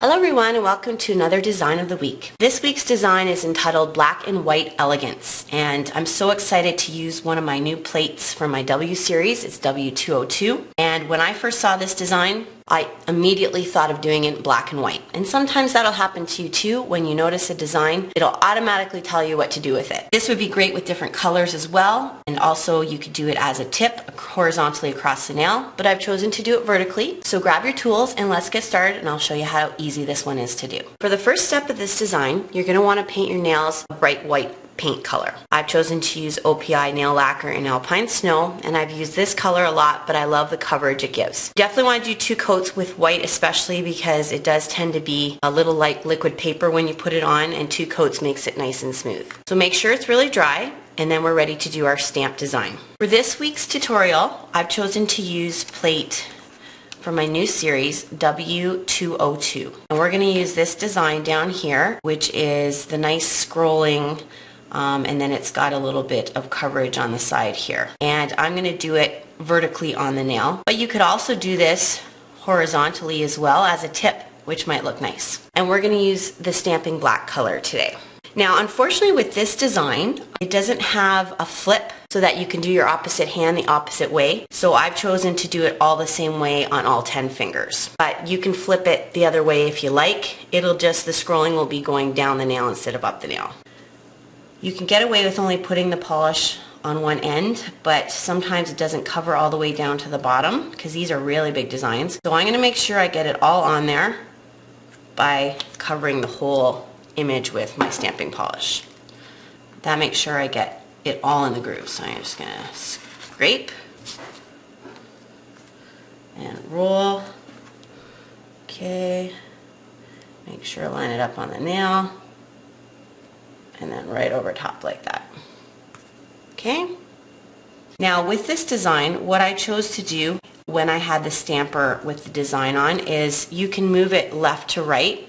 Hello everyone and welcome to another design of the week. This week's design is entitled Black and White Elegance, and I'm so excited to use one of my new plates from my W series. It's W202, and when I first saw this design I immediately thought of doing it in black and white. And sometimes that'll happen to you too. When you notice a design, it'll automatically tell you what to do with it. This would be great with different colors as well, and also you could do it as a tip horizontally across the nail, but I've chosen to do it vertically. So grab your tools and let's get started, and I'll show you how easy this one is to do. For the first step of this design, you're going to want to paint your nails a bright white paint color. I've chosen to use OPI nail lacquer in Alpine Snow, and I've used this color a lot, but I love the coverage it gives. Definitely want to do 2 coats with white, especially because it does tend to be a little like liquid paper when you put it on, and 2 coats makes it nice and smooth. So make sure it's really dry, and then we're ready to do our stamp design. For this week's tutorial, I've chosen to use plate from my new series, W202. And we're going to use this design down here, which is the nice scrolling and then it's got a little bit of coverage on the side here. And I'm going to do it vertically on the nail. But you could also do this horizontally as well as a tip, which might look nice. And we're going to use the Stamping Black color today. Now, unfortunately with this design, it doesn't have a flip so that you can do your opposite hand the opposite way. So I've chosen to do it all the same way on all 10 fingers. But you can flip it the other way if you like. It'll just, the scrolling will be going down the nail instead of up the nail. You can get away with only putting the polish on one end, but sometimes it doesn't cover all the way down to the bottom because these are really big designs. So I'm going to make sure I get it all on there by covering the whole image with my stamping polish. That makes sure I get it all in the groove. So I'm just going to scrape and roll. Okay, make sure I line it up on the nail. And then right over top like that. Okay? Now with this design, what I chose to do when I had the stamper with the design on is you can move it left to right.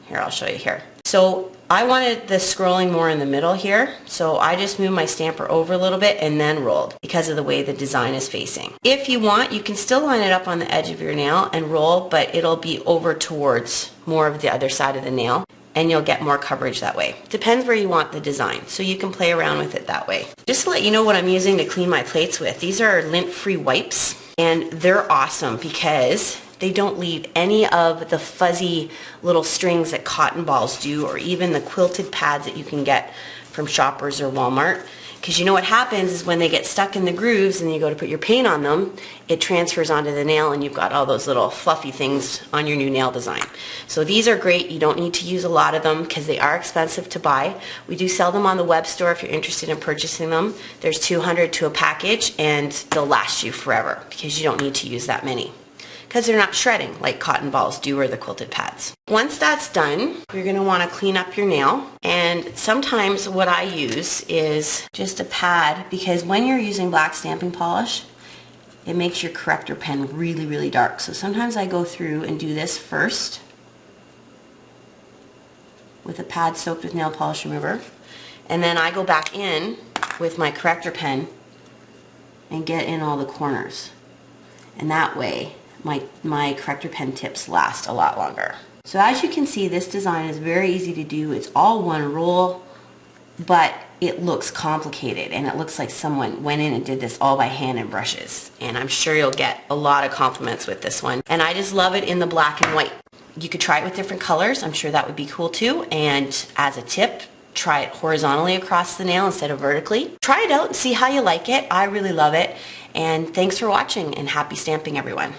Here, I'll show you here. So I wanted the scrolling more in the middle here, so I just moved my stamper over a little bit and then rolled because of the way the design is facing. If you want, you can still line it up on the edge of your nail and roll, but it'll be over towards more of the other side of the nail, and you'll get more coverage that way. Depends where you want the design, so you can play around with it that way. Just to let you know what I'm using to clean my plates with, these are lint-free wipes, and they're awesome because they don't leave any of the fuzzy little strings that cotton balls do, or even the quilted pads that you can get from Shoppers or Walmart. Because you know what happens is when they get stuck in the grooves and you go to put your paint on them, it transfers onto the nail and you've got all those little fluffy things on your new nail design. So these are great. You don't need to use a lot of them because they are expensive to buy. We do sell them on the web store if you're interested in purchasing them. There's 200 to a package, and they'll last you forever because you don't need to use that many, because they're not shredding like cotton balls do or the quilted pads. Once that's done, you're going to want to clean up your nail, and sometimes what I use is just a pad, because when you're using black stamping polish, it makes your corrector pen really, really dark. So sometimes I go through and do this first with a pad soaked with nail polish remover, and then I go back in with my corrector pen and get in all the corners, and that way my corrector pen tips last a lot longer. So as you can see, this design is very easy to do. It's all one roll, but it looks complicated, and it looks like someone went in and did this all by hand and brushes. And I'm sure you'll get a lot of compliments with this one. And I just love it in the black and white. You could try it with different colors. I'm sure that would be cool too. And as a tip, try it horizontally across the nail instead of vertically. Try it out and see how you like it. I really love it. And thanks for watching, and happy stamping, everyone.